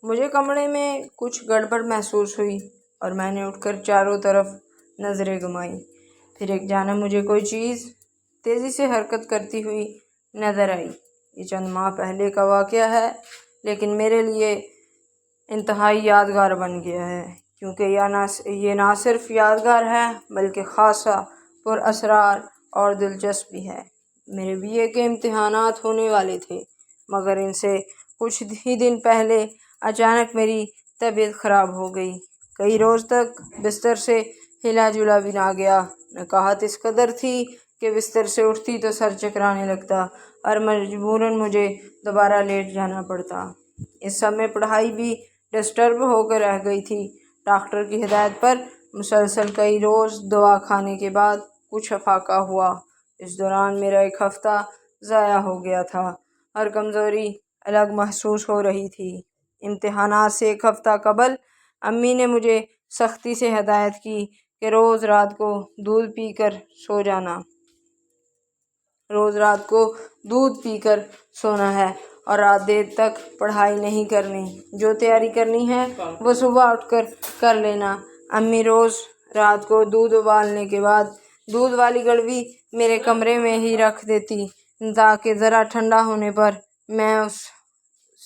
مجھے کمرے میں کچھ گڑبڑ محسوس ہوئی اور میں نے اٹھ کر چاروں طرف نظریں گھمائیں۔ پھر ایک جانب مجھے کوئی چیز تیزی سے حرکت کرتی ہوئی نظر آئی۔ یہ چند ماہ پہلے کا واقعہ ہے، لیکن میرے لیے انتہائی یادگار بن گیا ہے، کیونکہ یہ نہ صرف یادگار ہے بلکہ خاصا پر اسرار اور دلچسپ بھی ہے۔ میرے BA کے امتحانات ہونے والے تھے، مگر ان سے کچھ ہی دن پہلے اچانک میری طبیعت خراب ہو گئی۔ کئی روز تک بستر سے ہلا جلا بھی نہ گیا۔ نکاہت اس قدر تھی کہ بستر سے اٹھتی تو سر چکرانے لگتا اور مجبوراً مجھے دوبارہ لیٹ جانا پڑتا۔ اس سب میں پڑھائی بھی ڈسٹرب ہو کر رہ گئی تھی۔ ڈاکٹر کی ہدایت پر مسلسل کئی روز دوا کھانے کے بعد کچھ افاقہ ہوا۔ اس دوران میرا ایک ہفتہ ضائع ہو گیا تھا اور کمزوری الگ محسوس ہو رہی تھی۔ امتحانات سے ایک ہفتہ قبل امی نے مجھے سختی سے ہدایت کی کہ روز رات کو دودھ پی کر سونا ہے اور رات دیر تک پڑھائی نہیں کرنی۔ جو تیاری کرنی ہے وہ صبح اٹھ کر کر لینا۔ امی روز رات کو دودھ ابالنے کے بعد دودھ والی گڑوی میرے کمرے میں ہی رکھ دیتی تاکہ ذرا ٹھنڈا ہونے پر میں اس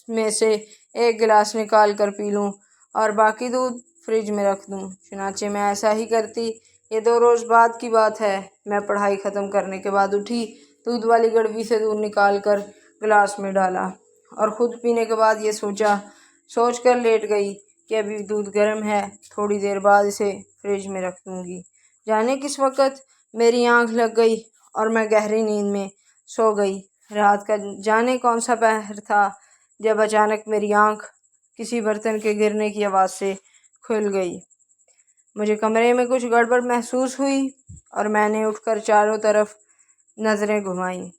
میں سے ایک گلاس نکال کر پی لوں اور باقی دودھ فریج میں رکھ دوں۔ چنانچہ میں ایسا ہی کرتی۔ یہ 2 روز بعد کی بات ہے۔ میں پڑھائی ختم کرنے کے بعد اٹھی، دودھ والی گڑوی سے دودھ نکال کر گلاس میں ڈالا اور خود پینے کے بعد یہ سوچ کر لیٹ گئی کہ ابھی دودھ گرم ہے، تھوڑی دیر بعد اسے فریج میں رکھ دوں گی۔ جانے کس وقت میری آنکھ لگ گئی اور میں گہری نیند میں سو گئی۔ رات کا جانے کون سا پہر تھا جب اچانک میری آنکھ کسی برتن کے گرنے کی آواز سے کھل گئی۔ مجھے کمرے میں کچھ گڑبڑ محسوس ہوئی اور میں نے اٹھ کر چاروں طرف نظریں گھمائیں۔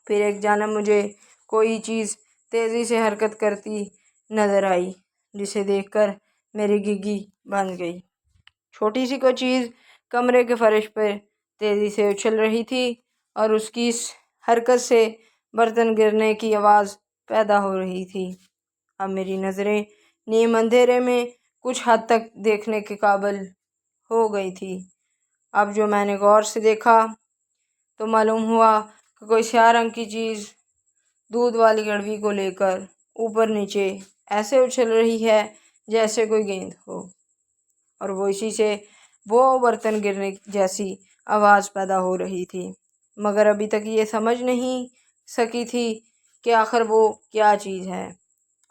پھر ایک جانب مجھے کوئی چیز تیزی سے حرکت کرتی نظر آئی، جسے دیکھ کر میری گھگی بندھ گئی۔ چھوٹی سی کوئی چیز کمرے کے فرش پر تیزی سے اچھل رہی تھی اور اس کی اس حرکت سے برتن گرنے کی آواز پیدا ہو رہی تھی۔ اب میری نظریں نیم اندھیرے میں کچھ حد تک دیکھنے کے قابل ہو گئی تھی۔ اب جو میں نے غور سے دیکھا تو معلوم ہوا کہ کوئی سیاہ رنگ کی چیز دودھ والی گڑوی کو لے کر اوپر نیچے ایسے اچھل رہی ہے جیسے کوئی گیند ہو، اور وہ اسی سے وہ برتن گرنے جیسی آواز پیدا ہو رہی تھی، مگر ابھی تک یہ سمجھ نہیں سکی تھی کہ آخر وہ کیا چیز ہے۔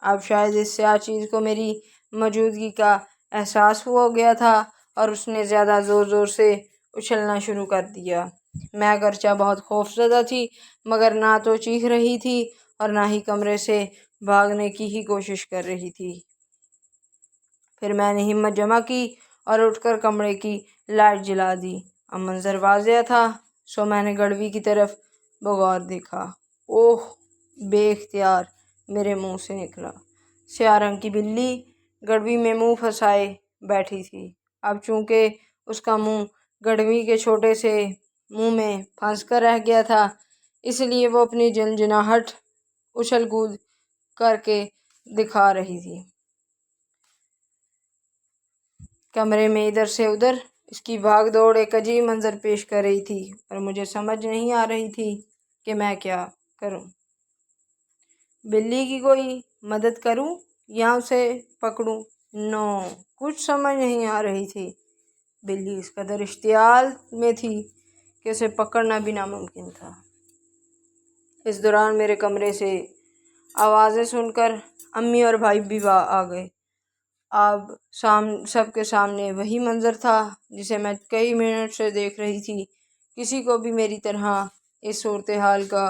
اب شاید اس سیاہ چیز کو میری موجودگی کا احساس ہو گیا تھا اور اس نے زیادہ زور سے اچھلنا شروع کر دیا۔ میں اگرچہ بہت خوف زدہ تھی، مگر نہ تو چیخ رہی تھی اور نہ ہی کمرے سے بھاگنے کی ہی کوشش کر رہی تھی۔ پھر میں نے ہمت جمع کی اور اٹھ کر کمرے کی لائٹ جلا دی۔ اب منظر واضح تھا، سو میں نے گڑوی کی طرف بغور دیکھا۔ اوہ! بے اختیار میرے منہ سے نکلا۔ سیاہ رنگ کی بلی گڑوی میں منہ پھنسائے بیٹھی تھی۔ اب چونکہ اس کا منہ گڑوی کے چھوٹے سے منہ میں پھنس کر رہ گیا تھا، اس لیے وہ اپنی جنجناہٹ اچھل کود کر کے دکھا رہی تھی۔ کمرے میں ادھر سے ادھر اس کی بھاگ دوڑ ایک عجیب منظر پیش کر رہی تھی اور مجھے سمجھ نہیں آ رہی تھی کہ میں کیا کروں۔ بلی کی کوئی مدد کروں یا اسے پکڑوں؟ کچھ سمجھ نہیں آ رہی تھی۔ بلی اس قدر اشتعال میں تھی کہ اسے پکڑنا بھی ناممکن تھا۔ اس دوران میرے کمرے سے آوازیں سن کر امی اور بھائی بھی آ گئے۔ اب سب کے سامنے وہی منظر تھا جسے میں کئی منٹ سے دیکھ رہی تھی۔ کسی کو بھی میری طرح اس صورتحال کا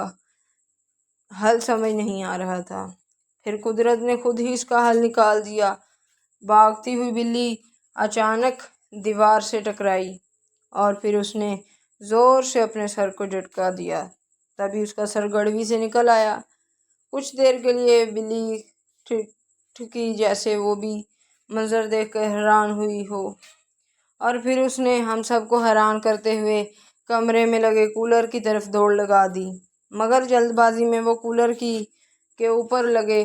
حل سمجھ نہیں آ رہا تھا۔ پھر قدرت نے خود ہی اس کا حل نکال دیا۔ بھاگتی ہوئی بلی اچانک دیوار سے ٹکرائی اور پھر اس نے زور سے اپنے سر کو جھٹکا دیا، تبھی اس کا سر گڑوی سے نکل آیا۔ کچھ دیر کے لیے بلی ٹھکی جیسے وہ بھی منظر دیکھ کر حیران ہوئی ہو، اور پھر اس نے ہم سب کو حیران کرتے ہوئے کمرے میں لگے کولر کی طرف دوڑ لگا دی، مگر جلد بازی میں وہ کولر کے اوپر لگے